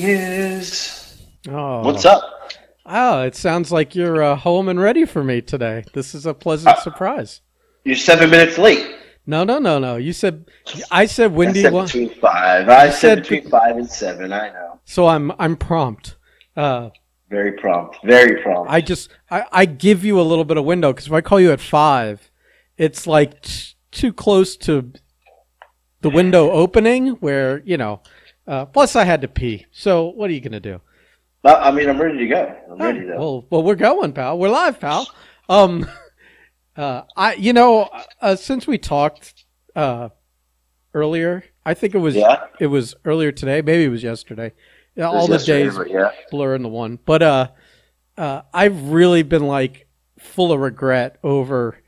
is. Oh. What's up? Oh, it sounds like you're home and ready for me today. This is a pleasant surprise. You're 7 minutes late. No. I said when do you want? Between 5. I said between 5 and 7. I know. So I'm prompt. Very prompt. Very prompt. I give you a little bit of window because if I call you at 5, it's like too close to the window opening where plus I had to pee. So what are you gonna do? I mean, I'm ready to go. I'm ready to go. Well, we're going, pal. We're live, pal. Since we talked earlier, I think it was earlier today. Maybe it was yesterday. All the days blur into one. But I've really been like full of regret over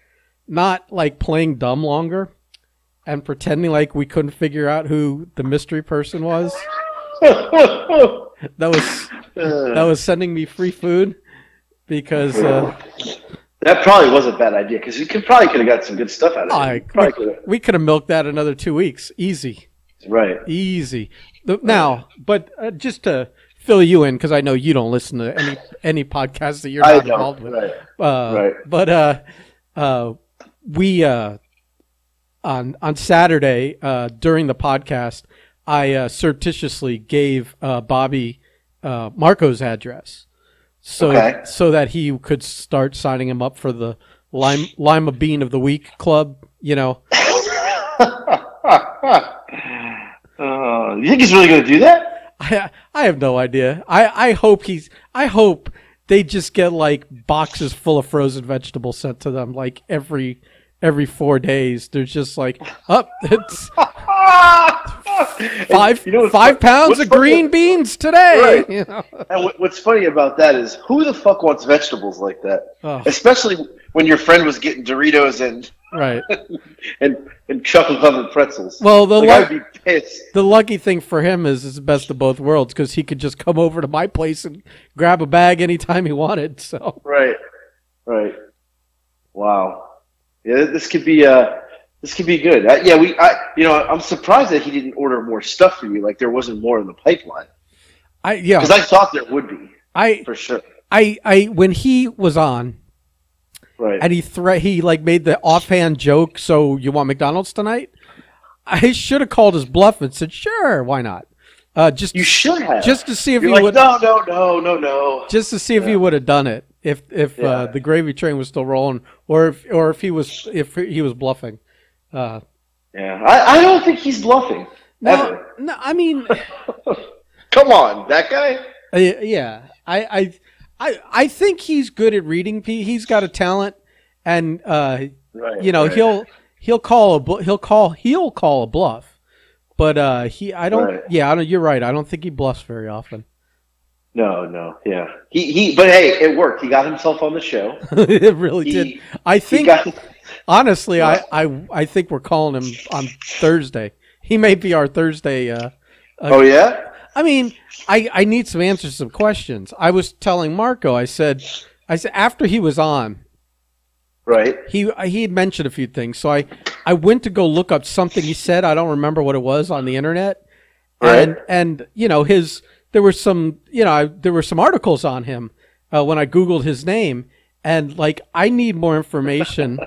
not like playing dumb longer and pretending like we couldn't figure out who the mystery person was. That was sending me free food because that probably was a bad idea because you probably could have got some good stuff out of it. We could have milked that another 2 weeks, easy. Right, easy. Now, but just to fill you in because I know you don't listen to any podcasts that you're not involved with. Right. But we on Saturday during the podcast, I surreptitiously gave Bobby Marco's address so that he could start signing him up for the Lima Bean of the Week club, You think he's really going to do that? I have no idea. I hope they just get like boxes full of frozen vegetables sent to them like every 4 days. There's just like it's 5 pounds of green beans today. Right. And what's funny about that is who the fuck wants vegetables like that? Oh. Especially when your friend was getting Doritos and and chocolate covered pretzels. Well, I'd be pissed. The lucky thing for him is it's the best of both worlds because he could just come over to my place and grab a bag anytime he wanted. So right. Wow. Yeah, this could be good. I'm surprised that he didn't order more stuff for you. Like there wasn't more in the pipeline. Because I thought there would be. For sure. When he was on, right, and he like made the offhand joke. So you want McDonald's tonight? I should have called his bluff and said, sure, why not? You should have just to see if You're he would. No. Just to see if he would have done it. If the gravy train was still rolling, or if he was bluffing, I don't think he's bluffing. No, I mean, come on, that guy. I think he's good at reading. He's got a talent, and he'll call a bluff, but I don't. Right. Yeah, you're right. I don't think he bluffs very often. No, yeah. But hey, it worked. He got himself on the show. It really did. I think, honestly, I think we're calling him on Thursday. He may be our Thursday. Oh, yeah? I mean, I need some answers to some questions. I was telling Marco, I said after he was on, right? He had mentioned a few things. So I went to go look up something he said. I don't remember what it was on the internet. Right. And there were some articles on him when I Googled his name, and like I need more information.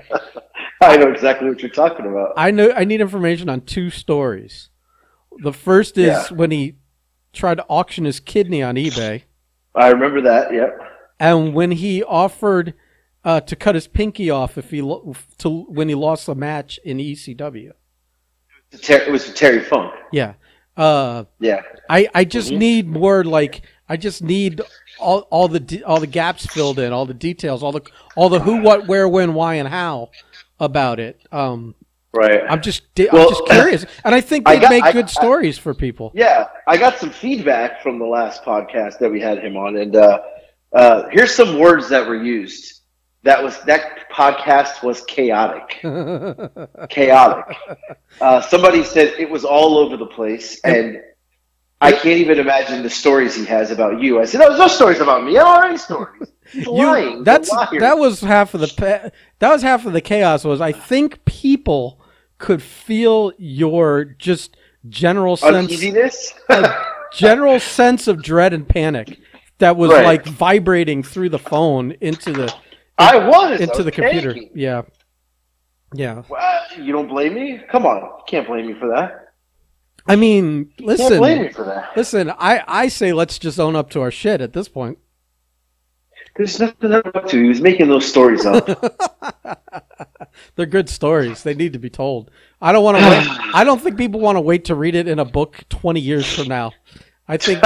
I know exactly what you're talking about. I need information on 2 stories. The first is when he tried to auction his kidney on eBay. I remember that. Yep. And when he offered to cut his pinky off when he lost a match in ECW. It was Terry Funk. Yeah. Yeah. I just need more I just need all the gaps filled in, all the details, all the who, what, where, when, why, and how about it. Right. I'm just curious, and I think they'd make good stories for people. Yeah, I got some feedback from the last podcast that we had him on, and here's some words that were used. That podcast was chaotic. Chaotic. Somebody said it was all over the place, and I can't even imagine the stories he has about you. I said, "There's no stories about me. I don't have any stories." He's lying. That was half of the chaos. Was I think people could feel your just general sense uneasiness. general sense of dread and panic that was like vibrating through the phone into the computer. Yeah. Yeah. Well, you don't blame me? Come on. You can't blame me for that. I mean, listen. You can't blame me for that. Listen, I say let's just own up to our shit at this point. There's nothing up to. He was making those stories up. They're good stories. They need to be told. I don't want to wait. I don't think people want to wait to read it in a book 20 years from now. I think.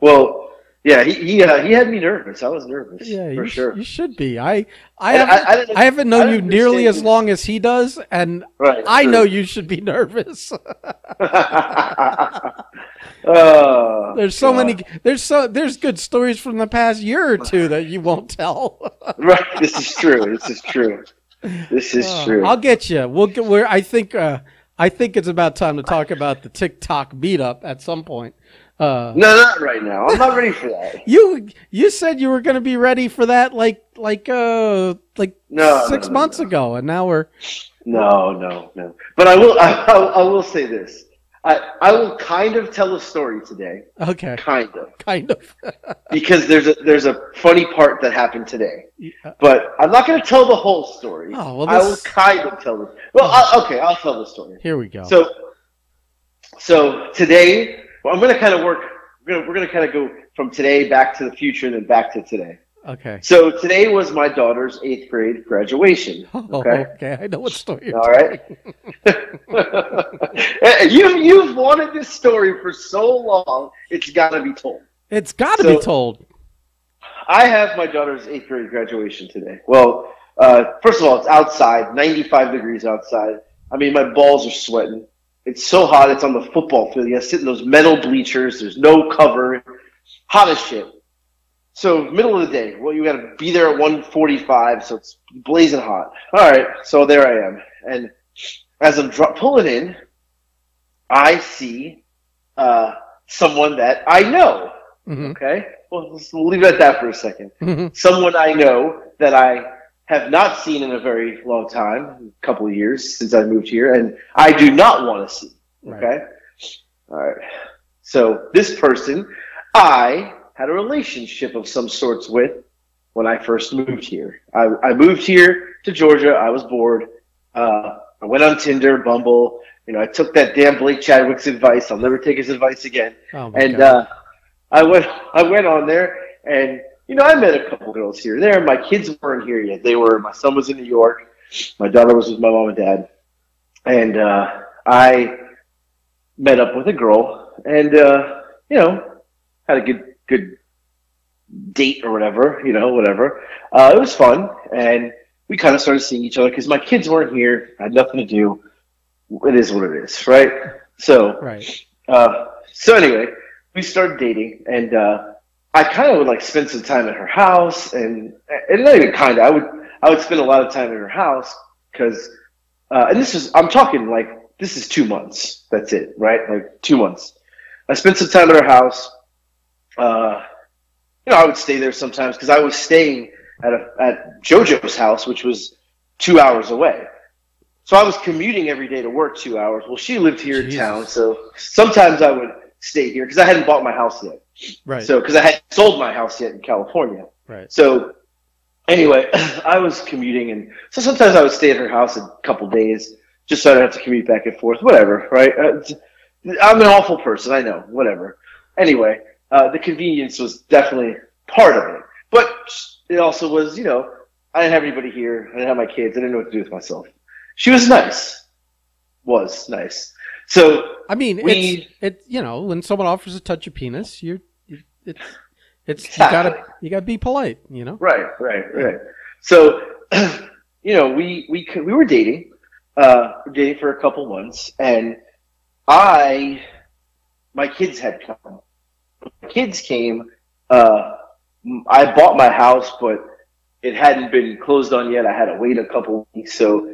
Well, yeah, he had me nervous. I was nervous. Yeah, for sure. You should be. I haven't known you nearly as long as he does, and I know you should be nervous. There's so many. There's good stories from the past year or two that you won't tell. Right. This is true. This is true. I'll get you. We'll get where I think it's about time to talk about the TikTok meetup at some point. No, not right now. I'm not ready for that. You said you were going to be ready for that like 6 months ago, and now we're no. But I will say this. I will kind of tell a story today. Okay. Kind of. Because there's a funny part that happened today. But I'm not going to tell the whole story. Oh, well, I will kind of tell it. Well, I'll tell the story. Here we go. So today, I'm going to kind of work. We're going to kind of go from today back to the future and then back to today. Okay. So today was my daughter's 8th grade graduation. Okay. Okay. I know what story you're All right. You've wanted this story for so long. It's got to be told. It's got to be told. I have my daughter's 8th grade graduation today. Well, first of all, it's outside, 95 degrees outside. I mean, my balls are sweating. It's so hot. It's on the football field. You got to sit in those metal bleachers. There's no cover. Hot as shit. So middle of the day. Well, you got to be there at 1:45, so it's blazing hot. All right. So there I am. And as I'm pulling in, I see someone that I know. Mm-hmm. Okay. Well, we'll leave it at that for a second. Mm-hmm. Someone I know that I have not seen in a very long time, a couple of years since I moved here, and I do not want to see. Okay? Right. All right. So this person, I had a relationship of some sorts with when I first moved here. I moved here to Georgia. I was bored. I went on Tinder, Bumble. I took that damn Blake Chadwick's advice. I'll never take his advice again. Oh my God. I went on there, and I met a couple girls here and there. My kids weren't here yet. My son was in New York. My daughter was with my mom and dad. And I met up with a girl and, had a good date or whatever, whatever. It was fun. And we kind of started seeing each other because my kids weren't here. I had nothing to do. It is what it is, right? So, right. So anyway, we started dating, and I kind of would spend some time at her house, and not even kind of. I would spend a lot of time at her house because, and I'm talking this is 2 months. That's it, right? 2 months. I spent some time at her house. I would stay there sometimes because I was staying at JoJo's house, which was 2 hours away. So I was commuting every day to work 2 hours. Well, she lived here in town, so sometimes I would stay here because I hadn't bought my house yet. Right. So because I hadn't sold my house yet in California. Right. So anyway, I was commuting, and so sometimes I would stay at her house a couple days just so I don't have to commute back and forth. Whatever, right? I'm an awful person, I know. Whatever. Anyway, the convenience was definitely part of it, but it also was, I didn't have anybody here. I didn't have my kids. I didn't know what to do with myself. She was nice. Was nice. So I mean, when someone offers to touch your penis, exactly. you gotta be polite, Right. So, we were dating, for a couple months, and my kids had come. My kids came. I bought my house, but it hadn't been closed on yet. I had to wait a couple weeks. So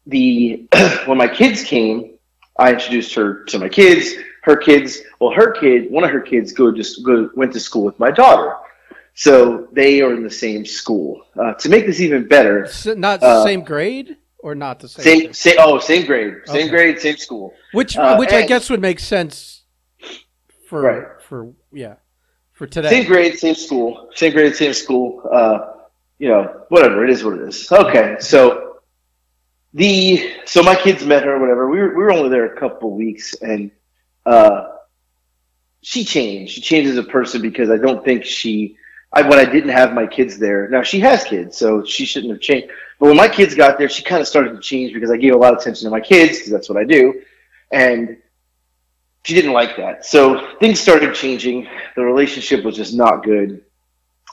when my kids came, I introduced her to my kids. Her kids, one of her kids went to school with my daughter. So they are in the same school. To make this even better. Not the same grade? or not the same? Same grade, same grade, same school. Which I guess would make sense for today. Same grade, same school. Same grade, same school. Whatever, it is what it is. Okay, so my kids met her, whatever. We were only there a couple of weeks, and she changed. She changed as a person because I don't think when I didn't have my kids there. Now she has kids, so she shouldn't have changed. But when my kids got there, she kind of started to change because I gave a lot of attention to my kids because that's what I do, and she didn't like that. So things started changing. The relationship was just not good.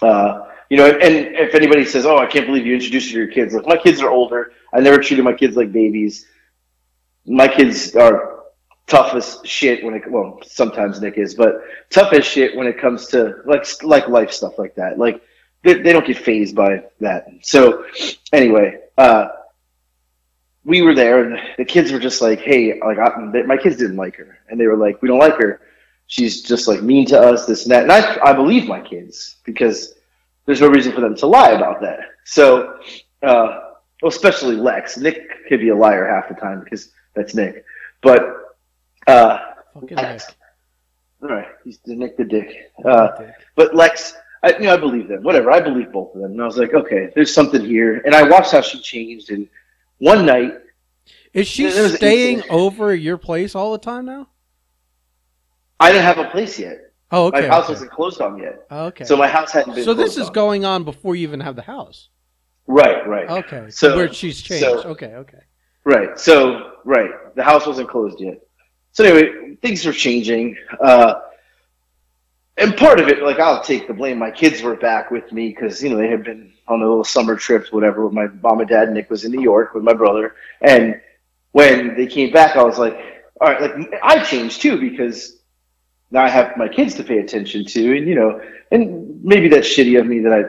And if anybody says, "Oh, I can't believe you introduced her to your kids," look, my kids are older. I never treated my kids like babies. My kids are tough as shit sometimes Nick is, but tough as shit when it comes to like life stuff like that. Like they don't get fazed by that. So anyway, we were there, and the kids were just like, "Hey," my kids didn't like her, and they were like, "We don't like her. She's just like mean to us, this and that." And I believe my kids because there's no reason for them to lie about that. So, especially Lex. Nick could be a liar half the time because that's Nick. But fucking Nick. All right, he's Nick the Dick. But Lex, I believe them. Whatever, I believe both of them. And I was like, okay, there's something here. And I watched how she changed. And one night, is she staying over at your place all the time now? I didn't have a place yet. Oh, okay. My house wasn't closed on yet. Oh, okay. So my house hadn't been. So this is going on before you even have the house. Right. Okay. So where she's changed. Okay. Right. So the house wasn't closed yet. So anyway, things were changing, and part of it, I'll take the blame. My kids were back with me because they had been on a little summer trips, whatever, with my mom and dad. Nick was in New York with my brother, and when they came back, I was like, all right, I changed too because now I have my kids to pay attention to, and maybe that's shitty of me that I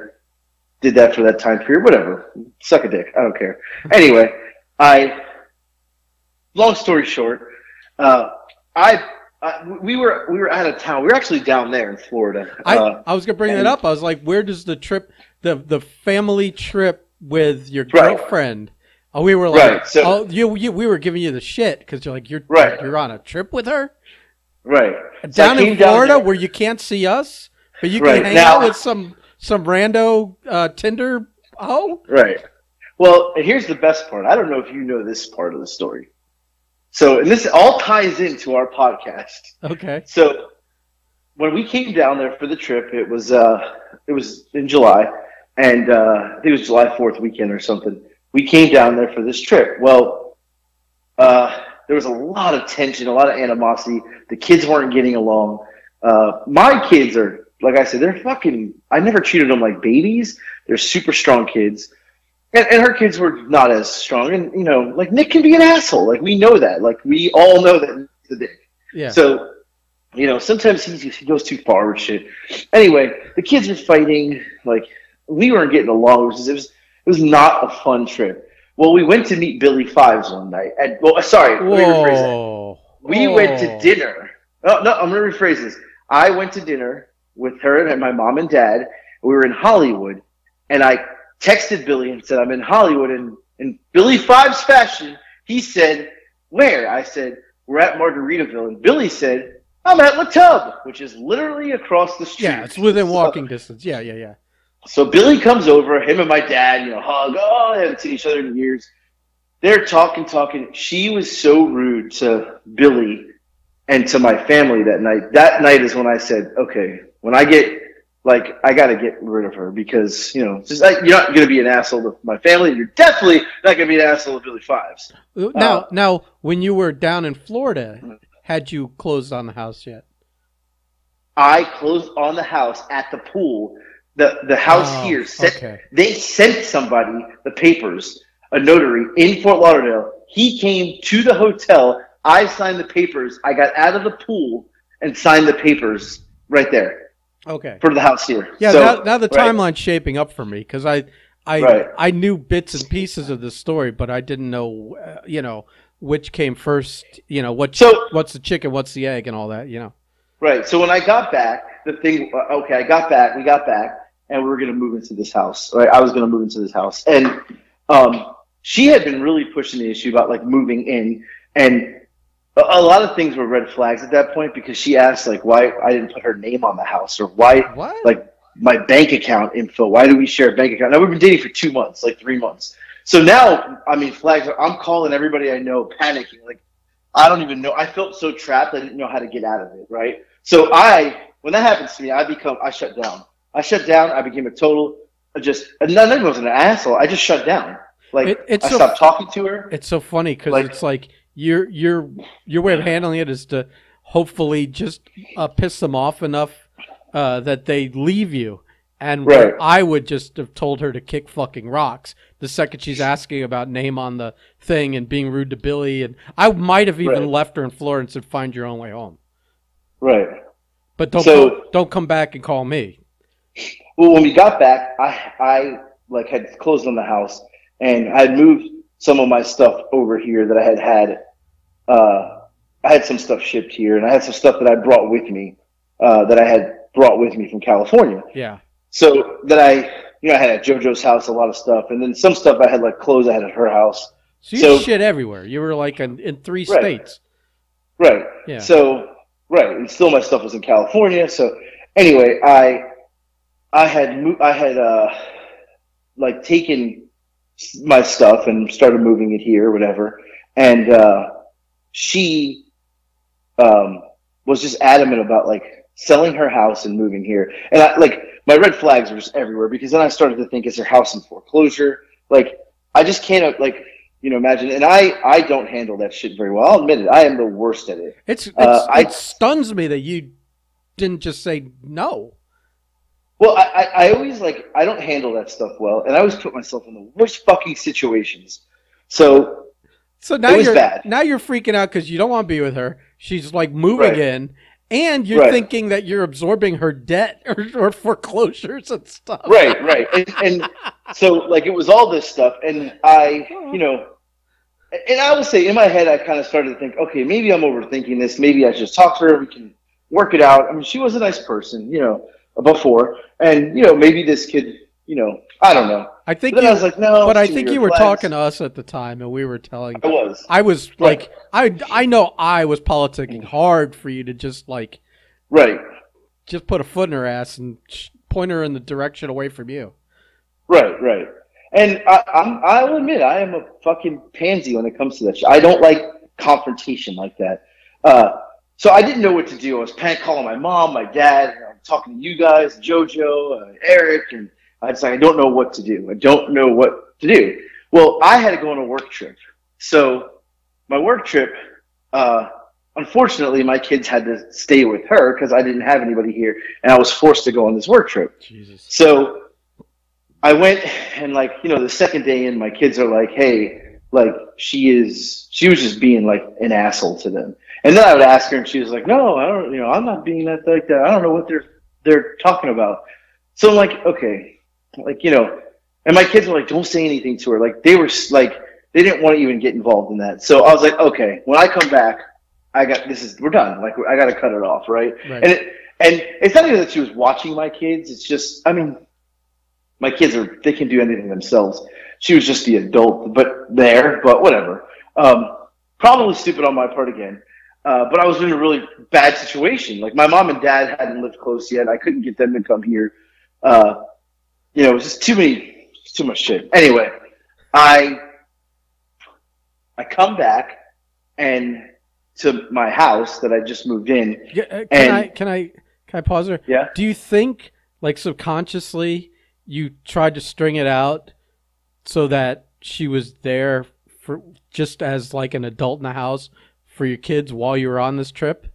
did that for that time period. Whatever, suck a dick. I don't care. Anyway, long story short, we were out of town. We were actually down there in Florida. I was gonna bring that up. I was like, where does the trip, the family trip with your girlfriend? Oh, we were like, right. So, we were giving you the shit because you're like, you're on a trip with her. Right. Down in Florida where you can't see us, but you can hang out with some rando Tinder. Oh. Right. Well, here's the best part. I don't know if you know this part of the story. So, and this all ties into our podcast. Okay. So, when we came down there for the trip, it was in July, and I think it was July 4th weekend or something. We came down there for this trip. Well, there was a lot of tension, a lot of animosity. The kids weren't getting along. My kids are, like I said, they're fucking, I never treated them like babies. They're super strong kids. And her kids were not as strong. And, Nick can be an asshole. We know that. We all know that Nick's a dick. Yeah. So, sometimes he goes too far with shit. Anyway, the kids were fighting. We weren't getting along. It was not a fun trip. Well, we went to meet Billy Fives one night. Let me rephrase that. We went to dinner. No, I'm going to rephrase this. I went to dinner with her and my mom and dad. We were in Hollywood, and I texted Billy and said, I'm in Hollywood. And in Billy Fives fashion, he said, where? I said, we're at Margaritaville. And Billy said, I'm at La Tub, which is literally across the street. Yeah, it's within walking distance. Yeah. So Billy comes over, him and my dad, hug. Oh, they haven't seen each other in years. They're talking. She was so rude to Billy and to my family that night. That night is when I said, okay, when I get, I got to get rid of her because, you're not going to be an asshole to my family. You're definitely not going to be an asshole to Billy Fives. Now, when you were down in Florida, had you closed on the house yet? I closed on the house at the pool. The house here, they sent somebody the papers, a notary in Fort Lauderdale. He came to the hotel. I signed the papers. I got out of the pool and signed the papers right there. Okay. For the house here. Yeah, so, now the timeline's shaping up for me because I knew bits and pieces of the story, but I didn't know, which came first, what's the chicken, what's the egg, and all that, Right. So when I got back, we got back, and we were going to move into this house. Right. I was going to move into this house. And she had been really pushing the issue about like moving in, and a lot of things were red flags at that point because she asked like why I didn't put her name on the house or why like my bank account info. Why do we share a bank account? Now we've been dating for 2 months, like 3 months. So now, I mean, flags. I'm calling everybody I know, panicking. Like I don't even know. I felt so trapped. I didn't know how to get out of it. Right. So when that happens to me, I shut down. I shut down. I became a total not even was an asshole. I just shut down. Like I stopped talking to her. It's so funny because it's like your way of handling it is to hopefully just piss them off enough that they leave you. And I would just have told her to kick fucking rocks the second she's asking about name on the thing and being rude to Billy. And I might have even left her in Florida and said, find your own way home. Right. But don't come back and call me. Well, when we got back, I like had closed on the house and I had moved some of my stuff over here that I had some stuff shipped here and I had some stuff that I brought with me that I had brought with me from California. Yeah. So that I had at JoJo's house a lot of stuff, and then some stuff I had like clothes I had at her house. So you had shit everywhere. You were like in 3 states. Right. Yeah. So and still my stuff was in California. So anyway, I had like taken my stuff and started moving it here or whatever, and she was just adamant about like selling her house and moving here, and my red flags were just everywhere because then I started to think, is her house in foreclosure? Like, I just can't, imagine. And I don't handle that shit very well. I'll admit it. I am the worst at it. It stuns me that you didn't just say no. Well, I always, I don't handle that stuff well. And I always put myself in the worst fucking situations. So now it was bad. Now you're freaking out because you don't want to be with her. She's, moving in. And you're thinking that you're absorbing her debt or foreclosures and stuff. Right. And so, it was all this stuff. And and I would say in my head, I kind of started to think, okay, maybe I'm overthinking this. Maybe I should just talk to her. We can work it out. I mean, she was a nice person, before. And, maybe this kid, I don't know. I think but then I was like, no. But I think you were talking to us at the time, and we were telling. I was like, I know I was politicking hard for you to just just put a foot in her ass and point her in the direction away from you. Right. And I'll admit I am a fucking pansy when it comes to that shit. I don't like confrontation like that. So I didn't know what to do. I was calling my mom, my dad, talking to you guys, JoJo, Eric, and I was like, I don't know what to do. Well, I had to go on a work trip. So my work trip, unfortunately, my kids had to stay with her because I didn't have anybody here, and I was forced to go on this work trip. Jesus. So I went, and the second day in, my kids are like, hey, she was just being an asshole to them. And then I would ask her, and she was like, no, I don't, I'm not being that like that. I don't know what they're talking about. So I'm like, okay. And my kids were like, don't say anything to her. They were they didn't want to even get involved in that. So I was like, okay, when I come back, we're done. I got to cut it off. Right. And it's not even that she was watching my kids. It's just, my kids they can do anything themselves. She was just the adult, but whatever. Probably stupid on my part again. But I was in a really bad situation. My mom and dad hadn't lived close yet. I couldn't get them to come here. It was just too much shit. Anyway, I come back and to my house that I just moved in. Can I pause there? Yeah. Do you think subconsciously you tried to string it out so that she was there for just as an adult in the house for your kids while you were on this trip?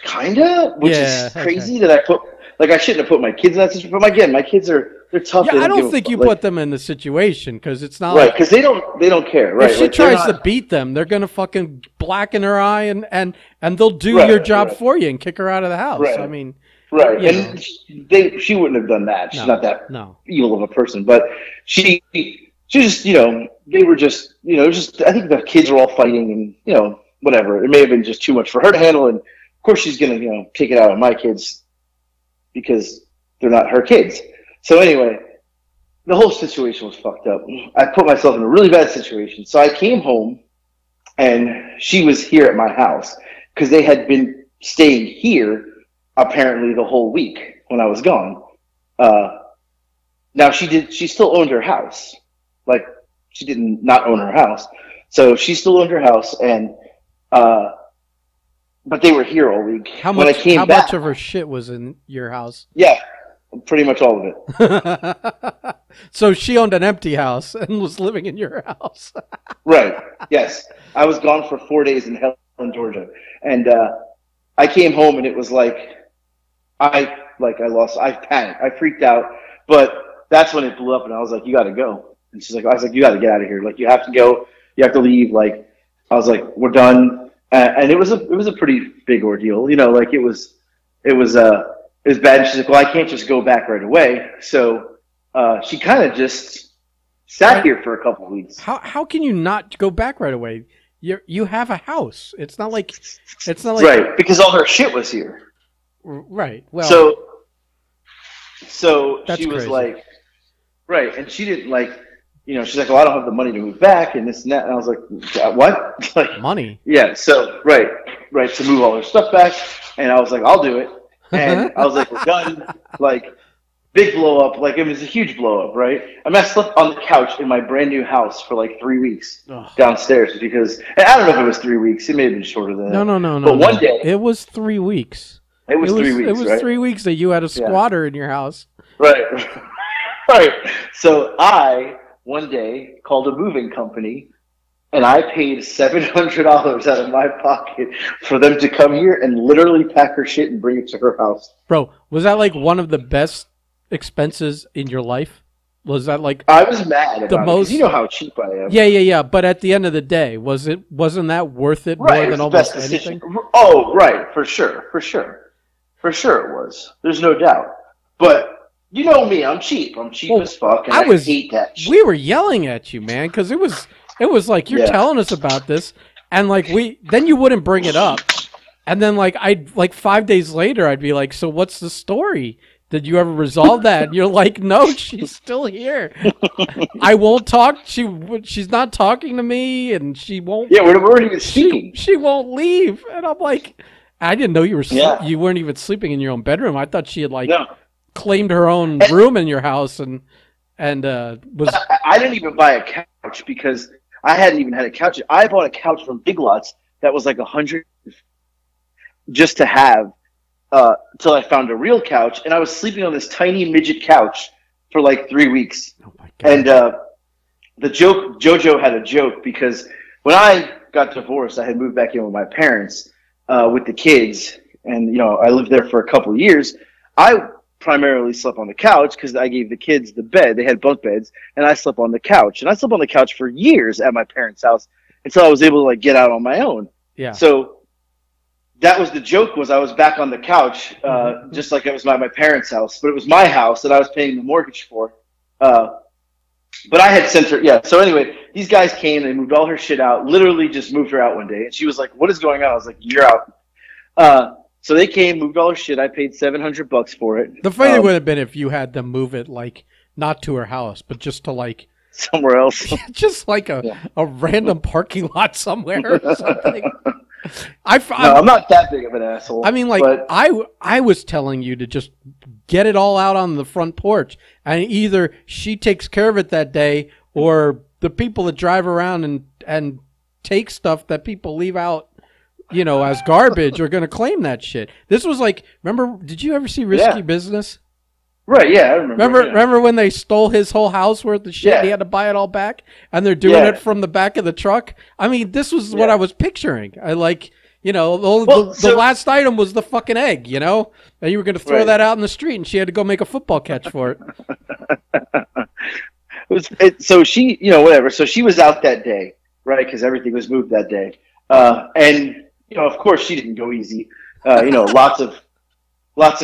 Kinda, which is crazy that I put I shouldn't have put my kids in that situation. But again, my kids they're tough. Yeah, I don't think you put them in the situation because it's not right because they don't care. Right, if she tries to beat them, they're gonna fucking blacken her eye and they'll do your job for you and kick her out of the house. Right. I mean, and she wouldn't have done that. She's not that evil of a person, but she just they were just I think the kids were all fighting and whatever. It may have been just too much for her to handle, and of course she's gonna take it out on my kids because they're not her kids. So anyway, the whole situation was fucked up. I put myself in a really bad situation. So I came home, and she was here at my house because they had been staying here apparently the whole week when I was gone. Now she still owned her house. Like, she didn't not own her house. So she still owned her house, and but they were here all week. How much of her shit was in your house? Yeah, pretty much all of it. So she owned an empty house and was living in your house. Right. Yes. I was gone for 4 days in Helen, Georgia. And I came home, and it was like I panicked. I freaked out. But that's when it blew up, and I was like, you got to go. And she's like, I was like, you got to get out of here. Like, you have to go. You have to leave. Like, I was like, we're done. And it was a pretty big ordeal. You know, like, it was bad. And she's like, well, I can't just go back right away. So she kind of just sat here for a couple of weeks. How can you not go back right away? You have a house. It's not like right, because all her shit was here. Right. Well, so she was like, right, and she didn't like, you know, she's like, well, I don't have the money to move back and this and that. And I was like, what? Like, money? Yeah. So right, to move all her stuff back. And I was like, I'll do it. And I was like, we're done. Like, big blow up. Like, it was a huge blow up, right? I mean, I slept on the couch in my brand new house for like 3 weeks downstairs because, and I don't know if it was 3 weeks. It may have been shorter than that. No. But one day. It was 3 weeks. It was 3 weeks, It was right? 3 weeks that you had a squatter in your house. Right. Right. So I, one day, called a moving company, and I paid $700 out of my pocket for them to come here and literally pack her shit and bring it to her house. Bro, was that like one of the best expenses in your life? Was that like I was mad about it, 'cause you know how cheap I am. Yeah. But at the end of the day, wasn't that worth it more than almost anything? Oh, right, for sure it was. There's no doubt. But you know me, I'm cheap. I'm cheap as fuck, and I hate that shit. We were yelling at you, man, because it was like, you're telling us about this, and like then you wouldn't bring it up, and then like 5 days later, I'd be like, so what's the story? Did you ever resolve that? And you're like, no, she's still here. I won't talk. She's not talking to me, and she won't. Yeah, we weren't even speaking. She won't leave, and I'm like, I didn't know you were. You weren't even sleeping in your own bedroom. I thought she had claimed her own room in your house and was. I didn't even buy a couch because I hadn't even had a couch. I bought a couch from Big Lots that was like $100 just to have. Till I found a real couch, and I was sleeping on this tiny midget couch for like 3 weeks. Oh my God. And JoJo had a joke because when I got divorced, I had moved back in with my parents with the kids, and you know I lived there for a couple of years. I primarily slept on the couch because I gave the kids the bed. They had bunk beds, and I slept on the couch. And I slept on the couch for years at my parents' house until I was able to like get out on my own. Yeah. So that was the joke, was I was back on the couch, just like it was my parents' house, but it was my house that I was paying the mortgage for. But I had sent her, So anyway, these guys came, they moved all her shit out, literally just moved her out one day. And she was like, what is going on? I was like, you're out. So they came, moved all her shit. I paid $700 for it. The funny thing would have been if you had them move it, like, not to her house, but just to like somewhere else. Just like a random parking lot somewhere or something. I'm not that big of an asshole. I mean, like, I was telling you to just get it all out on the front porch, and either she takes care of it that day, or the people that drive around and take stuff that people leave out, you know, as garbage, are going to claim that shit. This was like, remember? Did you ever see Risky Business? Right, yeah, I remember. Remember when they stole his whole house worth of shit? Yeah. He had to buy it all back, and they're doing it from the back of the truck. I mean, this was what I was picturing. I like, you know, the last item was the fucking egg, you know, and you were going to throw that out in the street, and she had to go make a football catch for it. So she, you know, whatever. So she was out that day, right? Because everything was moved that day, and you know, of course, she didn't go easy. You know, lots of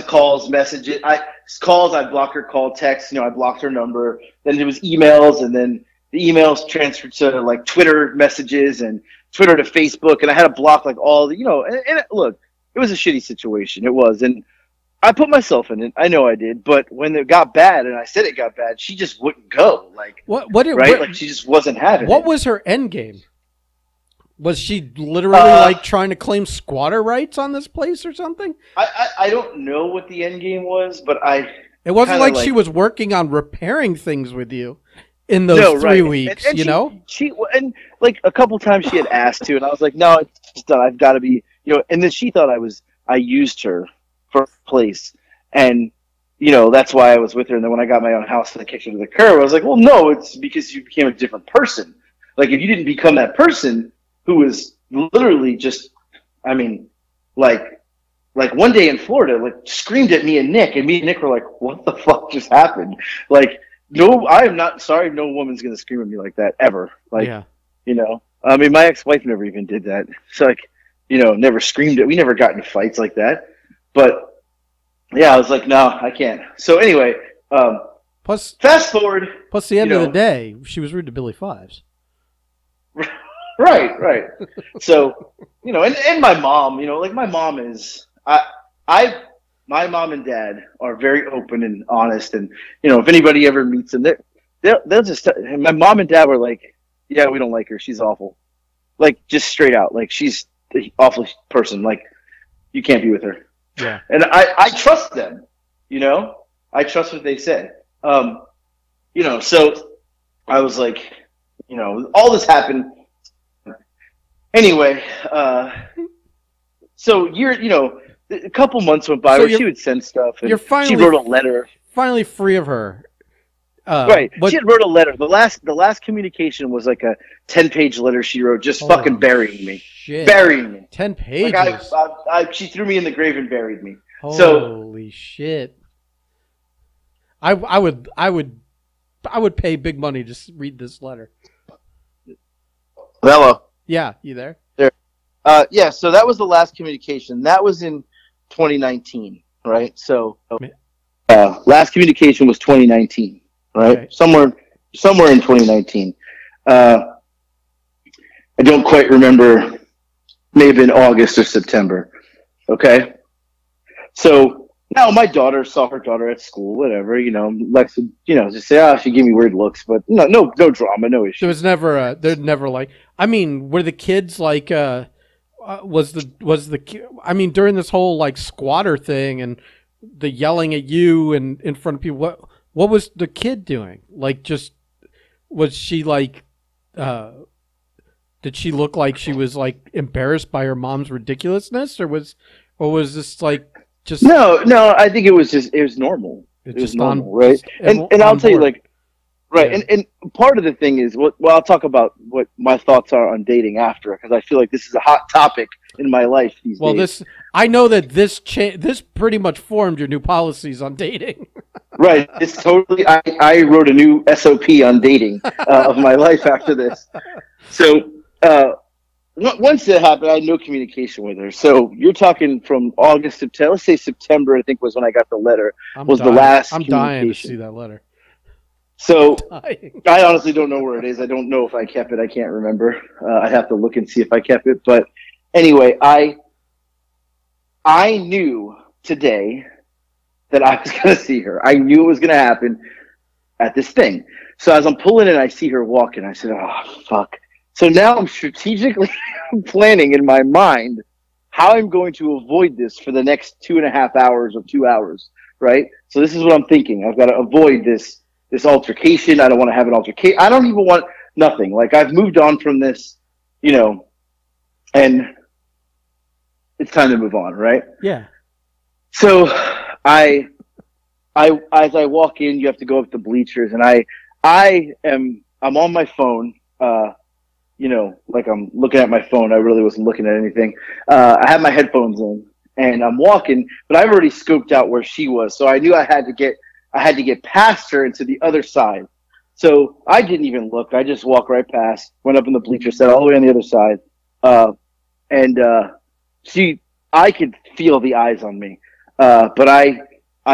calls, messages. I blocked her call, text. You know, I blocked her number. Then there was emails, and then the emails transferred to like Twitter messages and Twitter to Facebook, and I had to block like all the, you know. And look, it was a shitty situation. It was, and I put myself in it. I know I did, but when it got bad, and I said it got bad, she just wouldn't go. Like like she just wasn't having it. What was her end game? Was she literally like trying to claim squatter rights on this place or something? I don't know what the end game was, but it wasn't like she was working on repairing things with you in those 3 weeks, and she and like a couple times she had asked to, and I was like, no, it's done. I've got to be, and then she thought I used her for a place, and that's why I was with her. And then when I got my own house and I kicked her to the curb, I was like, well, no, it's because you became a different person. Like if you didn't become that person who was literally just, I mean, like one day in Florida, like screamed at me and Nick were like, what the fuck just happened? Like, no, I am not sorry. No woman's going to scream at me like that ever. Like, I mean, my ex-wife never even did that. So like, never screamed at, we never got in fights like that. But yeah, I was like, no, I can't. So anyway, plus fast forward. Plus the end of the day, she was rude to Billy Fives. Right. So, and my mom, like my mom is, my mom and dad are very open and honest. And, if anybody ever meets them, they'll just, my mom and dad were like, yeah, we don't like her. She's awful. Like just straight out. Like she's an awful person. Like you can't be with her. Yeah. And I trust them, I trust what they say. So I was like, all this happened. Anyway, so a couple months went by where she would send stuff, and she wrote a letter. Finally free of her. Right. She had wrote a letter. The last communication was like a 10-page letter she wrote, just fucking burying me. Shit. Burying me. 10 pages. Like she threw me in the grave and buried me. Holy shit. I would pay big money to read this letter. Hello. Yeah, you there? There. Yeah, so that was the last communication. That was in 2019, right? So last communication was 2019, right? Okay. Somewhere in 2019. I don't quite remember. May have been August or September. Okay? So now my daughter saw her daughter at school, whatever, Lex would, just say, she gave me weird looks, but no drama, no issue. There was never, they're never like, I mean, were the kids like, was the, I mean, during this whole like squatter thing and the yelling at you and in front of people, what was the kid doing? Like, just, was she like, did she look like she was like embarrassed by her mom's ridiculousness, or was this like, just no, I think it was normal. It was normal, right? And I'll tell you, like, right, yeah. and part of the thing is, I'll talk about what my thoughts are on dating after, because I feel like this is a hot topic in my life these days. I know that this pretty much formed your new policies on dating. Right, it's totally. I wrote a new SOP on dating of my life after this. So once it happened, I had no communication with her. So you're talking from August, September. Let's say September, I think, was when I got the letter. I'm dying to see that letter. So I honestly don't know where it is. I don't know if I kept it. I can't remember. I'd have to look and see if I kept it. But anyway, I knew today that I was going to see her. I knew it was going to happen at this thing. So as I'm pulling in, I see her walking. I said, oh, fuck. So now I'm strategically planning in my mind how I'm going to avoid this for the next 2.5 hours or 2 hours, right? So this is what I'm thinking. I've got to avoid this altercation. I don't want to have an altercation. I don't even want nothing. Like, I've moved on from this, and it's time to move on, right? Yeah. So as I walk in, you have to go up the bleachers, and I'm on my phone, like I'm looking at my phone. I really wasn't looking at anything. I had my headphones in, and I'm walking, but I've already scoped out where she was, so I knew I had to get past her and to the other side. So I didn't even look. I just walked right past, went up in the bleacher, sat all the way on the other side, and I could feel the eyes on me, but I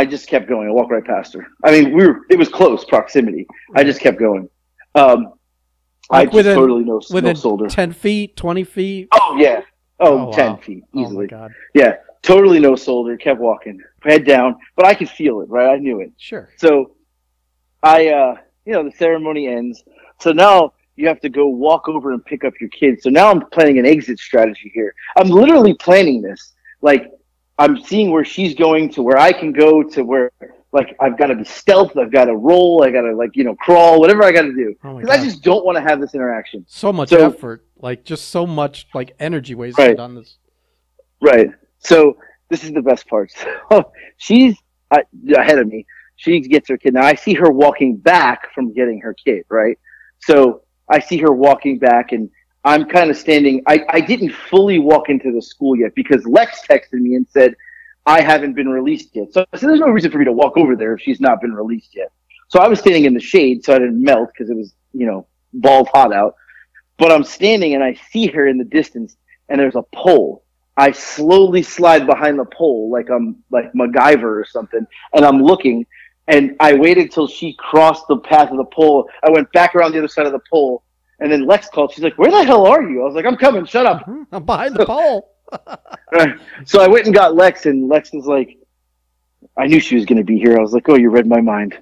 just kept going. I walked right past her. I mean, it was close proximity. I just kept going. Like I just totally within sold her. 10 feet, 20 feet? Oh, yeah. Oh, 10 wow. feet, easily. Oh, my God. Yeah, totally no sold her. Kept walking. head down, but I could feel it, right? I knew it. Sure. So the ceremony ends. So now you have to go walk over and pick up your kids. So now I'm planning an exit strategy here. I'm literally planning this. Like, I'm seeing where she's going to where I can go to where, like, I've got to be stealth. I've got to roll. I got to, like, crawl, whatever I got to do. Because I just don't want to have this interaction. So much effort. Like, just so much, like, energy wasted on this. Right. So this is the best part. So she's ahead of me. She gets her kid. Now I see her walking back from getting her kid, right? So I see her walking back, and I'm kind of standing. I didn't fully walk into the school yet because Lex texted me and said, I haven't been released yet. So I said, there's no reason for me to walk over there if she's not been released yet. So I was standing in the shade so I didn't melt because it was, balls hot out. But I'm standing and I see her in the distance, and there's a pole. I slowly slide behind the pole like I'm like MacGyver or something, and I'm looking. And I waited till she crossed the path of the pole. I went back around the other side of the pole, and then Lex called. She's like, "Where the hell are you?" I was like, "I'm coming. Shut up." I'm behind the pole. So I went and got Lex, and Lex was like, "I knew she was going to be here." I was like, "Oh, you read my mind."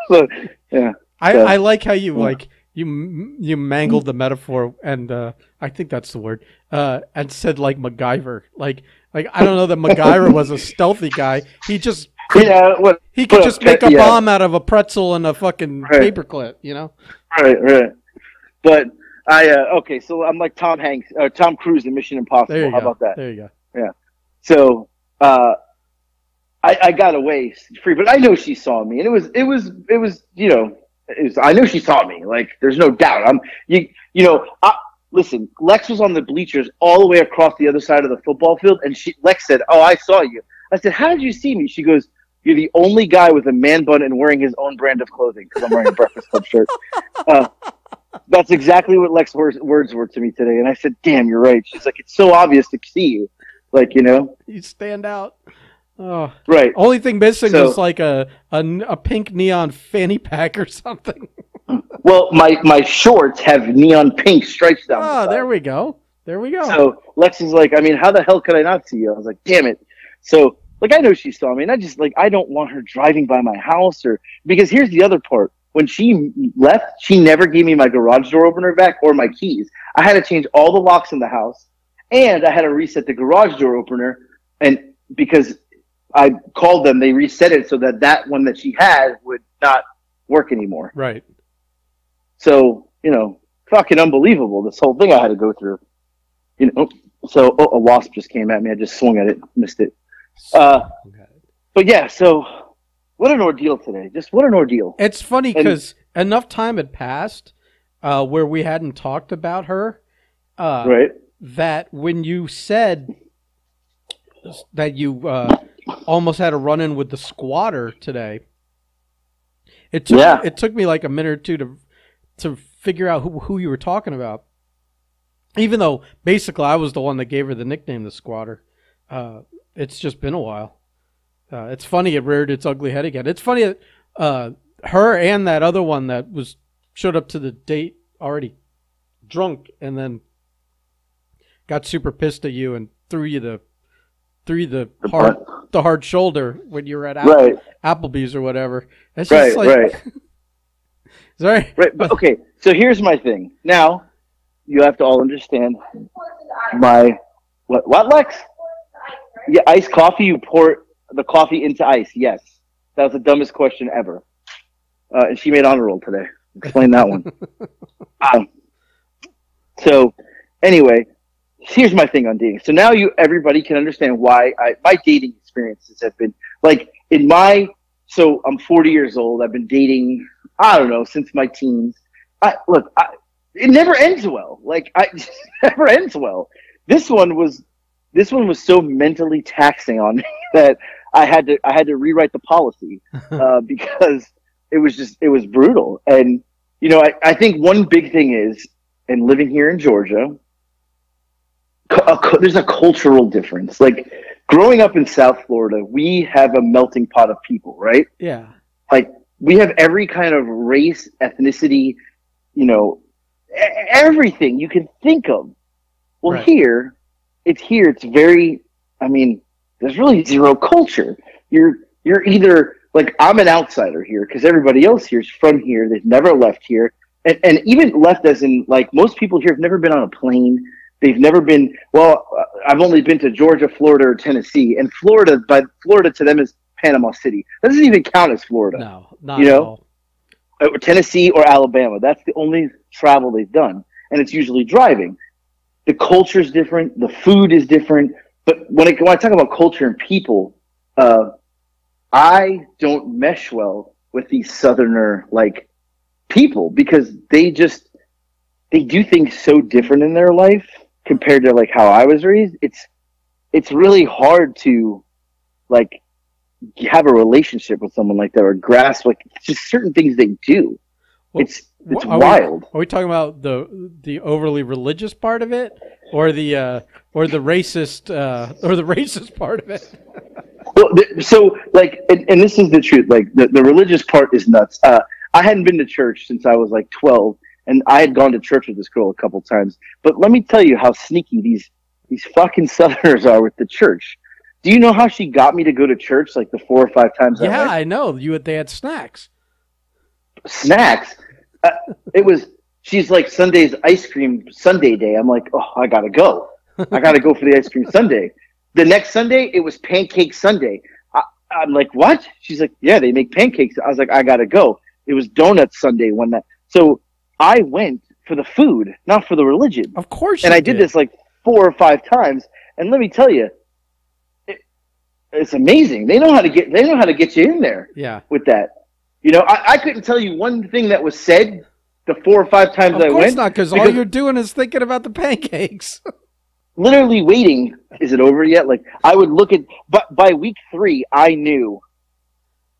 So, yeah. I like how you you mangled the metaphor, and I think that's the word, and said like MacGyver. Like I don't know that MacGyver was a stealthy guy. He just he could just make a bomb out of a pretzel and a fucking paperclip, Right. But okay, so I'm like Tom Cruise in Mission Impossible. How about that? There you go. Yeah. So I got away free, but I know she saw me, and it was I know she saw me. Like, there's no doubt. Listen, Lex was on the bleachers all the way across the other side of the football field, and Lex said, "Oh, I saw you." I said, "How did you see me?" She goes, "You're the only guy with a man bun and wearing his own brand of clothing," because I'm wearing a Breakfast Club shirt. That's exactly what Lex's words were to me today, and I said, "Damn, you're right." She's like, "It's so obvious to see you, like, you stand out." Oh, right. Only thing missing was like a pink neon fanny pack or something. Well, my shorts have neon pink stripes down the side. There we go. So Lex is like, I mean, how the hell could I not see you? I was like, damn it. So, like, I know she saw me, and I just, like, I don't want her driving by my house, because here's the other part. When she left, she never gave me my garage door opener back or my keys. I had to change all the locks in the house, and I had to reset the garage door opener, and because I called them, they reset it so that one that she had would not work anymore. Right. So, fucking unbelievable, this whole thing I had to go through. So a wasp just came at me. I just swung at it, missed it. But yeah, so what an ordeal today. Just what an ordeal. It's funny because enough time had passed where we hadn't talked about her. Right. That when you said that you almost had a run-in with the squatter today, it took me like a minute or two to figure out who you were talking about. Even though basically I was the one that gave her the nickname the squatter. It's just been a while. It's funny it reared its ugly head again. It's funny that her and that other one that showed up to the date already drunk and then got super pissed at you and threw you the hard shoulder when you were at Applebee's or whatever. It's just right. Sorry. Right, but okay. So here's my thing. Now you have to all understand what Lex? Yeah, iced coffee. You pour the coffee into ice. Yes, that was the dumbest question ever. And she made honor roll today. Explain that one. So anyway, here's my thing on dating. So now everybody can understand why my dating experiences have been like so I'm 40 years old. I've been dating, I don't know, since my teens. It never ends well. Like, it never ends well. This one was so mentally taxing on me that I had to rewrite the policy because it was brutal. And I think one big thing is, and living here in Georgia, there's a cultural difference. Like, growing up in South Florida, we have a melting pot of people, right? Yeah. Like, we have every kind of race, ethnicity, everything you can think of. Well, right. It's very, I mean, there's really zero culture. You're either like, I'm an outsider here because everybody else here is from here. They've never left here. And even left as in, like, most people here have never been on a plane. They've never been, I've only been to Georgia, Florida, or Tennessee. And Florida to them is Panama City. That doesn't even count as Florida. No, not at all. Tennessee or Alabama. That's the only travel they've done. And it's usually driving. The culture is different. The food is different. But when I talk about culture and people, I don't mesh well with these Southerner, like, people because they do things so different in their life compared to, like, how I was raised. It's really hard to, like, have a relationship with someone like that or grasp, like, just certain things they do. Well, it's wild. Are we talking about the overly religious part of it, or the racist part of it? Well, so, like, and this is the truth. Like, the religious part is nuts. I hadn't been to church since I was like 12, and I had gone to church with this girl a couple times. But let me tell you how sneaky these fucking Southerners are with the church. Do you know how she got me to go to church like the 4 or 5 times? Yeah, I know. They had snacks. Snacks? She's like, Sunday's ice cream Sunday day. I'm like, oh, I gotta go. I gotta go for the ice cream Sunday. The next Sunday, it was Pancake Sunday. I'm like, what? She's like, yeah, they make pancakes. I was like, I gotta go. It was Donut Sunday one night. So I went for the food, not for the religion. Of course. And I did this like 4 or 5 times. And let me tell you, it's amazing. They know how to get you in there. Yeah. With that, I couldn't tell you one thing that was said the 4 or 5 times I went. Of course not, because all you're doing is thinking about the pancakes. Literally waiting. Is it over yet? Like, I would look at, but by week 3, I knew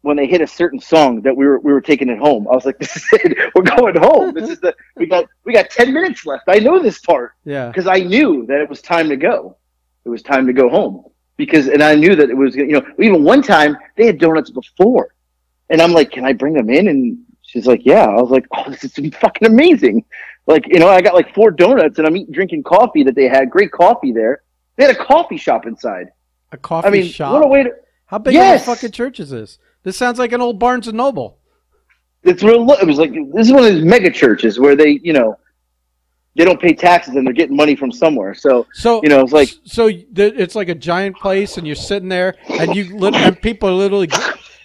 when they hit a certain song that we were taking it home. I was like, this is it. We're going home. This is we got 10 minutes left. I know this part. Yeah. Because I knew that it was time to go. It was time to go home. And I knew that it was, even one time they had donuts before. And I'm like, can I bring them in? And she's like, yeah. I was like, oh, this is fucking amazing. Like, I got like 4 donuts and I'm drinking coffee that they had. Great coffee there. They had a coffee shop inside. A coffee shop? What a way to... How big of a fucking church is this? This sounds like an old Barnes & Noble. It was like, this is one of these mega churches where they, they don't pay taxes and they're getting money from somewhere. So it's like... So it's like a giant place and you're sitting there and and people are literally...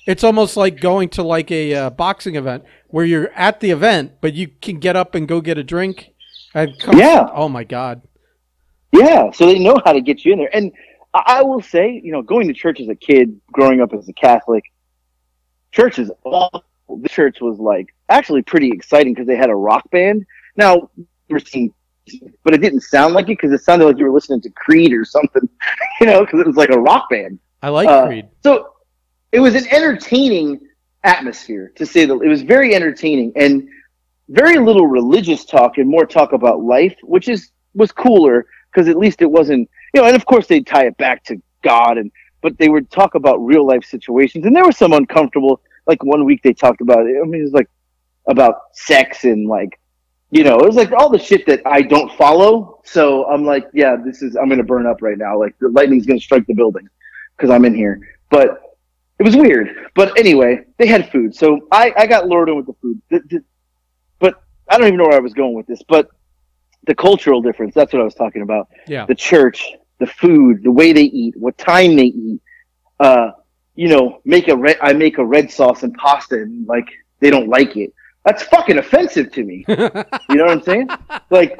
It's almost like going to like a boxing event where you're at the event, but you can get up and go get a drink. Yeah. Oh, my God. Yeah, so they know how to get you in there. And I will say, going to church as a kid, growing up as a Catholic, church is awful. The church was like actually pretty exciting because they had a rock band. Now, but it didn't sound like it because it sounded like you were listening to Creed or something, because it was like a rock band. I like Creed. So it was an entertaining atmosphere, to say that. It was very entertaining and very little religious talk and more talk about life, which was cooler because at least it wasn't, and of course they'd tie it back to God, but they would talk about real life situations, and there was some uncomfortable. Like one week they talked about it. I mean, it was like about sex and like, it was like all the shit that I don't follow. So I'm like, yeah, I'm going to burn up right now. Like the lightning's going to strike the building because I'm in here. But it was weird. But anyway, they had food. So I got lured in with the food. But I don't even know where I was going with this. But the cultural difference, that's what I was talking about. Yeah. The church, the food, the way they eat, what time they eat. I make a red sauce and pasta and like they don't like it. That's fucking offensive to me. You know what I'm saying? Like,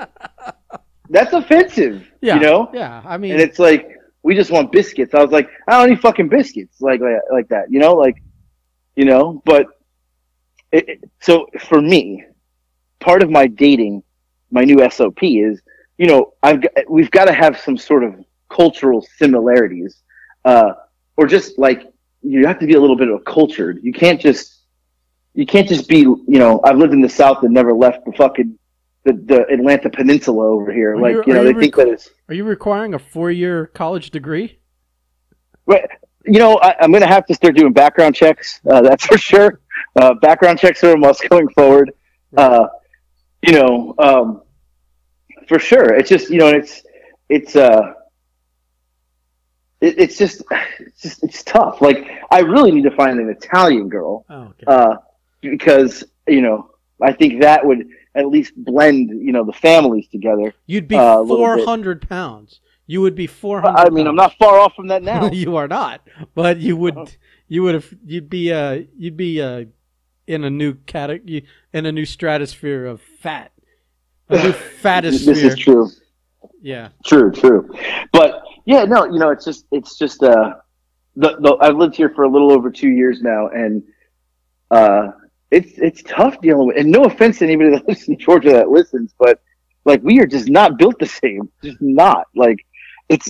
that's offensive. Yeah. Yeah. I mean, and it's like, we just want biscuits. I was like, I don't need fucking biscuits like that. But so for me, part of my dating, my new SOP is, we've got to have some sort of cultural similarities, or just like, you have to be a little bit of cultured. You can't just be, I've lived in the South and never left the fucking, the Atlanta Peninsula over here. They think that it's... Are you requiring a 4-year college degree? Right. I'm going to have to start doing background checks. That's for sure. Background checks are a must going forward. For sure. It's just, it's tough. Like, I really need to find an Italian girl, because I think that would at least blend the families together. You'd be 400 pounds. You would be 400. I mean, I'm not far off from that now. You are not, but you'd be in a new category, in a new stratosphere of fat. A new fattest This is true. Yeah. True. But yeah, no, it's just I've lived here for a little over 2 years now, and it's tough dealing with. And no offense to anybody that lives in Georgia that listens, but like, we are just not built the same. Just not. Like, it's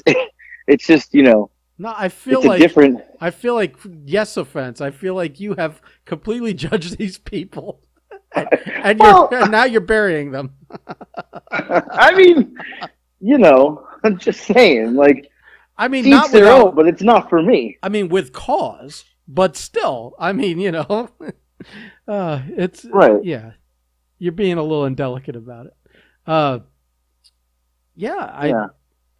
just No, I feel like different. I feel like, yes, offense. I feel like you have completely judged these people, and now you're burying them. I mean, I'm just saying, like, I mean, not their own, but it's not for me. I mean, with cause, but still, I mean, it's right. Yeah, you're being a little indelicate about it.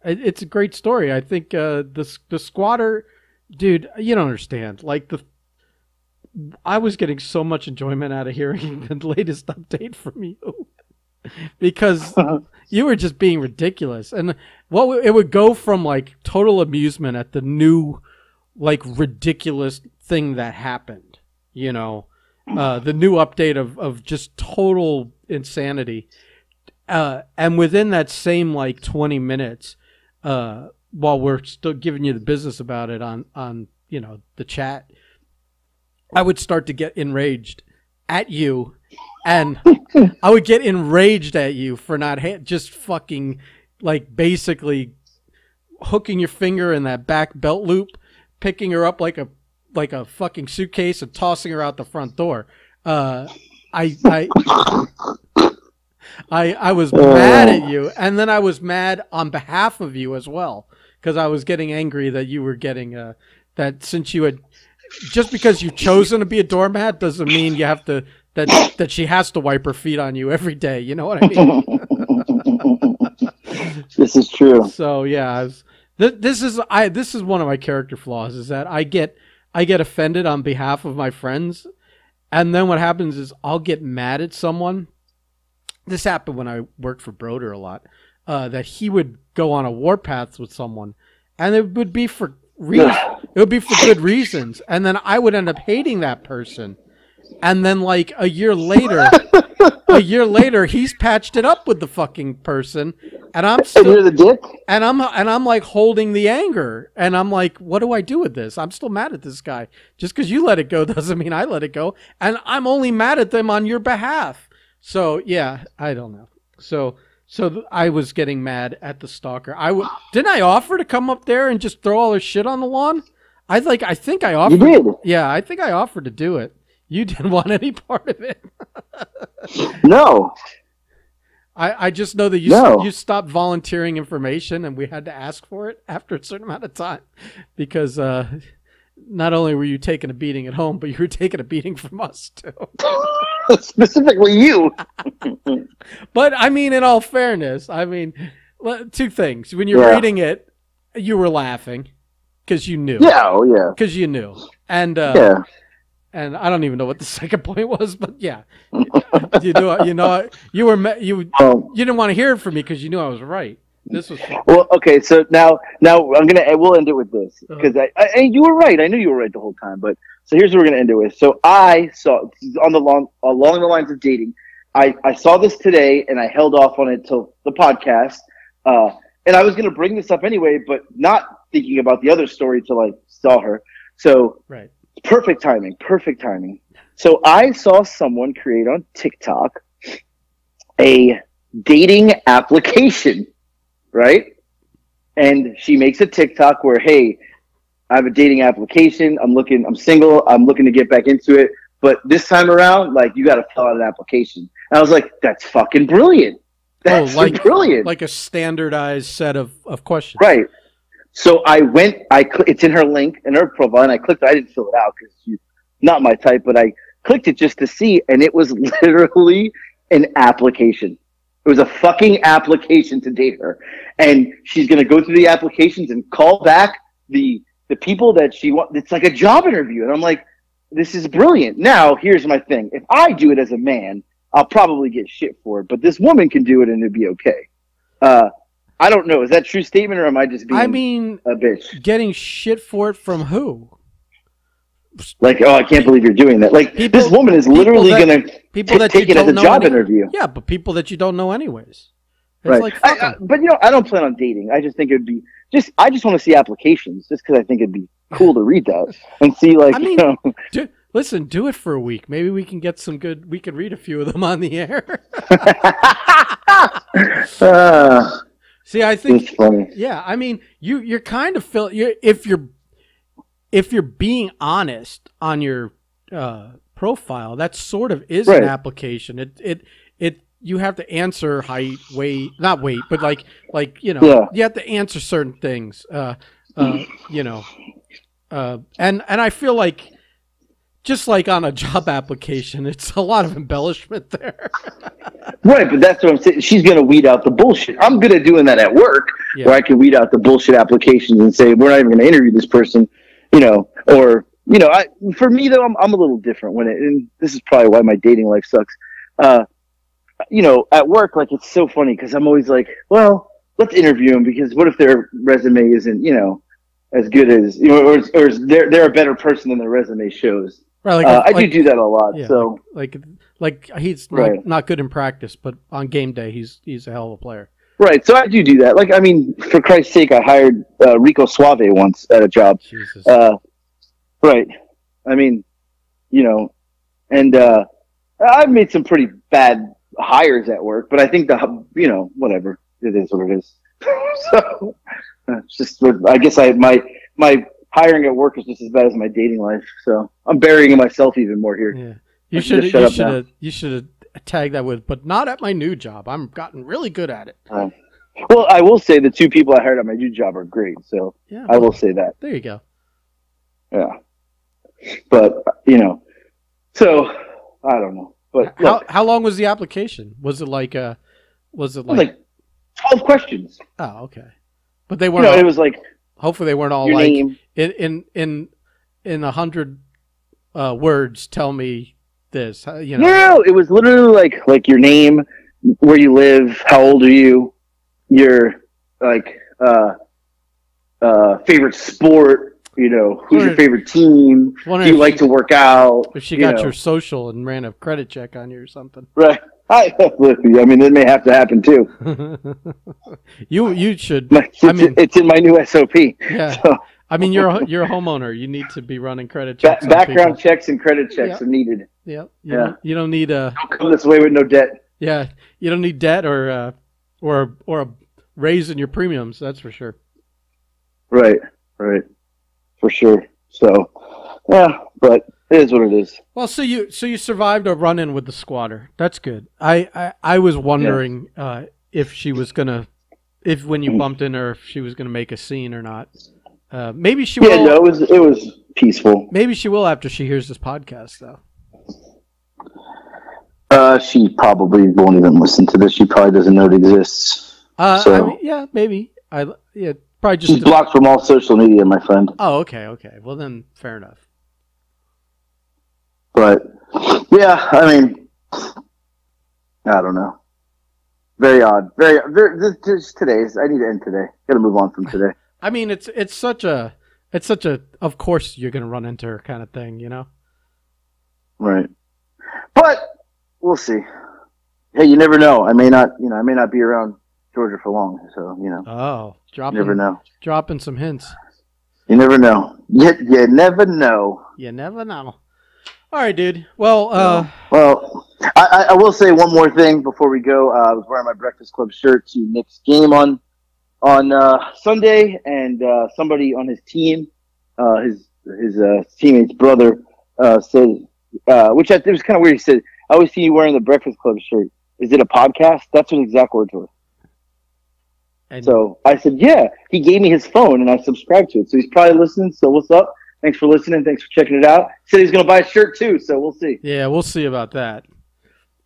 It's a great story. I think the squatter, dude, you don't understand. Like, I was getting so much enjoyment out of hearing the latest update from you, because you were just being ridiculous, and it would go from like total amusement at the new, like, ridiculous thing that happened. The new update of just total insanity. And within that same like 20 minutes, while we're still giving you the business about it on the chat, I would start to get enraged at you, and I would get enraged at you for not just fucking, like, basically hooking your finger in that back belt loop, picking her up like a fucking suitcase and tossing her out the front door. I was mad at you, and then I was mad on behalf of you as well, because I was getting angry that you were getting that, since you had, just because you've chosen to be a doormat doesn't mean you have to, that she has to wipe her feet on you every day. You know what I mean? This is true. So yeah, this is one of my character flaws, is that I get offended on behalf of my friends, and then what happens is I'll get mad at someone. This happened when I worked for Broder a lot, that he would go on a warpath with someone, and it would be for good reasons, and then I would end up hating that person, and then like a year later, he's patched it up with the fucking person, and I'm still, and you're the dick, and I'm like holding the anger, and I'm like, what do I do with this? I'm still mad at this guy. Just because you let it go doesn't mean I let it go, and I'm only mad at them on your behalf. So yeah, I don't know. So I was getting mad at the stalker. Didn't I offer to come up there and just throw all her shit on the lawn? I think I offered. You did. Yeah, I think I offered to do it. You didn't want any part of it. No. I just know that you stopped volunteering information, and we had to ask for it after a certain amount of time, because not only were you taking a beating at home, but you were taking a beating from us too. Specifically you. But I mean, in all fairness, I mean, two things. When you're reading it, you were laughing because you knew. Yeah, oh yeah. Because you knew. And and I don't even know what the second point was, but yeah, you didn't want to hear it from me because you knew I was right. This was fun. Well, okay. So now we'll end it with this, because I you were right. I knew you were right the whole time. But so here's what we're gonna end it with. So I saw along the lines of dating. I saw this today, and I held off on it till the podcast. And I was gonna bring this up anyway, but not thinking about the other story till I saw her. So right. Perfect timing. So I saw someone create on TikTok a dating application, right? And she makes a TikTok where, hey, I have a dating application. I'm single. I'm looking to get back into it. But this time around, like, you got to fill out an application. And I was like, that's fucking brilliant. That's brilliant. Like a standardized set of questions. Right. So it's in her link, in her profile, and I clicked. I didn't fill it out because she's not my type, but I clicked it just to see, and it was literally an application. It was a fucking application to date her. And she's going to go through the applications and call back the people that she wants. It's like a job interview, and I'm like, this is brilliant. Now, here's my thing: if I do it as a man, I'll probably get shit for it, but this woman can do it and it'd be okay. I don't know. Is that a true statement, or am I just being a bitch? Getting shit for it from who? Like, oh, I can't believe you're doing that. Like, this woman is literally going to take it as a job interview. Yeah, but people that you don't know anyways. It's right. Like, but, I don't plan on dating. I just think it would be I just want to see applications just because I think it'd be cool to read that and see, like, listen, do it for a week. Maybe we can get some good. We could read a few of them on the air. See, I think it's funny. Yeah, I mean, you're kind of if you're being honest on your profile, that sort of is an application. It you have to answer height, weight, not weight, but like you have to answer certain things. And I feel like, just like on a job application, it's a lot of embellishment there. Right, but that's what I'm saying. She's going to weed out the bullshit. I'm good at doing that at work, where I can weed out the bullshit applications and say, we're not even going to interview this person, for me, though, I'm a little different and this is probably why my dating life sucks. At work, like, it's so funny because I'm always like, well, let's interview them, because what if their resume isn't, as good as, or they're a better person than their resume shows. Right, I do that a lot. Yeah, so like he's not good in practice, but on game day he's a hell of a player. Right, so I do that. Like, I mean, for Christ's sake, I hired Rico Suave once at a job. Jesus. Right, I mean, and I've made some pretty bad hires at work, but I think whatever, it is what it is. So it's just, I guess my hiring at work is just as bad as my dating life. So I'm burying myself even more here. Yeah, you should have tagged that with, but not at my new job. I'm gotten really good at it. Well, I will say the two people I hired at my new job are great. So I will say that. There you go. Yeah, but so I don't know. But how long was the application? Was it like 12 questions? Oh, okay. But they weren't. It was like, hopefully they weren't all like name. in 100 words. Tell me this. No, it was literally like your name, where you live, how old are you, your favorite sport. Who's your favorite team? Do you like to work out? If she got your social and ran a credit check on you or something. Right. I mean, it may have to happen too. You should. It's in my new SOP. Yeah. So. I mean, you're a homeowner. You need to be running credit checks. Background checks and credit checks are needed. Yep. You don't need a. Don't come this way with no debt. Yeah, you don't need debt or a raise in your premiums. That's for sure. Right. For sure. So, yeah, but it is what it is. Well, so you survived a run-in with the squatter. That's good. I was wondering if she was gonna, when you bumped in her, if she was gonna make a scene or not. Maybe she will. Yeah, no, it was peaceful. Maybe she will after she hears this podcast, though. She probably won't even listen to this. She probably doesn't know it exists. Yeah, maybe. Probably just. She's blocked from all social media, my friend. Oh, okay. Well, then, fair enough. But yeah, I mean, I don't know. Very odd. Very. Just today's. I need to end today. Got to move on from today. I mean, it's such a. Of course, you're gonna run into her kind of thing, Right. But we'll see. Hey, you never know. I may not be around Georgia for long. So Oh, never know. Dropping some hints. You never know. You never know. You never know. All right, dude. Well, I will say one more thing before we go. I was wearing my Breakfast Club shirt to Nick's game on Sunday, and somebody on his team, his teammate's brother, said, which it was kind of weird. He said, "I always see you wearing the Breakfast Club shirt. Is it a podcast?" That's what exact words were. So I said, "Yeah." He gave me his phone, and I subscribed to it. So he's probably listening. So what's up? Thanks for listening. Thanks for checking it out. He said he's going to buy a shirt too, so we'll see. Yeah, we'll see about that.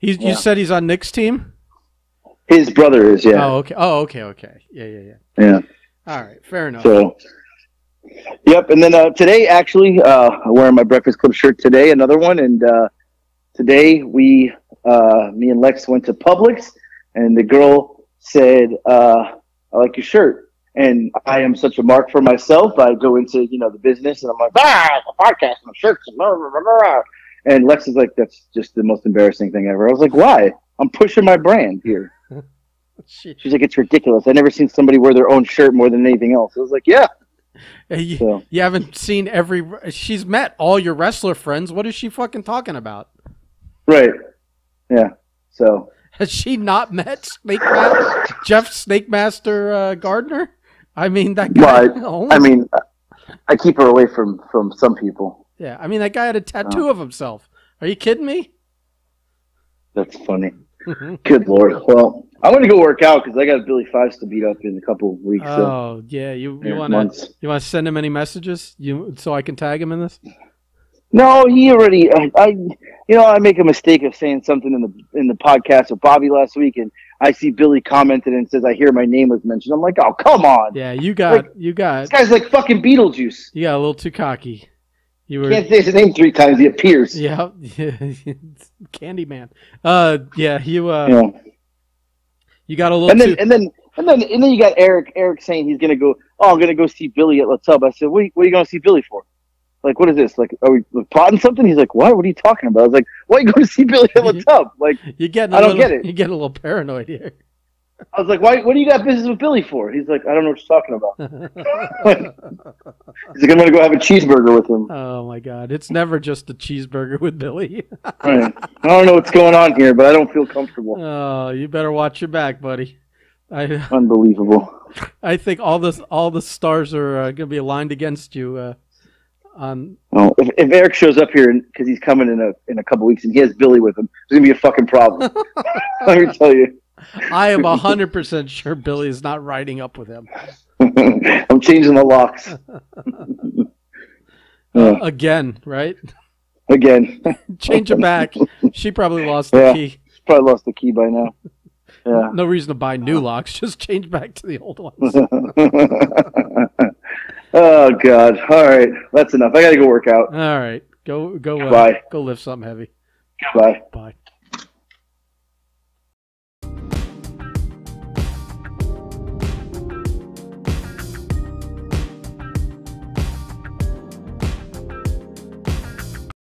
You said he's on Nick's team? His brother is, yeah. Oh, okay. Yeah. Yeah. All right, fair enough. So Yep. And then today, actually, I'm wearing my Breakfast Club shirt today, another one. And today me and Lex went to Publix, and the girl said, "I like your shirt." And I am such a mark for myself. I go into the business, and I'm like, it's a podcast, my shirts, blah, blah, blah, blah. And Lex is like, "That's just the most embarrassing thing ever." I was like, "Why? I'm pushing my brand here." She's like, "It's ridiculous. I've never seen somebody wear their own shirt more than anything else." I was like, "Yeah." You haven't seen she's met all your wrestler friends. What is she fucking talking about? Right. Yeah. So. Has she not met Jeff Snake Master Gardner? I mean, that guy. Well, I keep her away from some people. Yeah. I mean, that guy had a tattoo of himself. Are you kidding me? That's funny. Good Lord. Well, I'm going to go work out because I got Billy Fives to beat up in a couple of weeks. Oh, yeah. You want to send him any messages so I can tag him in this? No, he already. I make a mistake of saying something in the podcast with Bobby last week, and I see Billy commented and says, "I hear my name was mentioned." I'm like, "Oh, come on!" Yeah, you got. This guy's like fucking Beetlejuice. You got a little too cocky. You can't say his name 3 times; he appears. Yeah, Candyman. Yeah, you got a little. And then you got Eric. Eric saying he's gonna go. "Oh, I'm gonna go see Billy at La Tub." I said, "What are you gonna see Billy for? Like, what is this? Like, are we plotting something?" He's like, "What? What are you talking about?" I was like, "Why are you going to see Billy at La Tub?" Like, I don't get it. You're getting a little paranoid here. I was like, "Why? What do you got business with Billy for?" He's like, "I don't know what you're talking about." He's like, "I'm going to go have a cheeseburger with him." Oh my God! It's never just a cheeseburger with Billy. Right. I don't know what's going on here, but I don't feel comfortable. Oh, you better watch your back, buddy. Unbelievable. I think all the stars are going to be aligned against you. Well, if Eric shows up here because he's coming in a couple weeks and he has Billy with him, there's gonna be a fucking problem. Let me tell you. I am 100% sure Billy is not riding up with him. I'm changing the locks. Again, right? Again. Change it back. She probably lost the key. She's probably lost the key by now. Yeah. No reason to buy new locks. Just change back to the old ones. Oh God! All right, that's enough. I gotta go work out. All right, go. Bye. Go lift something heavy. Bye. Bye.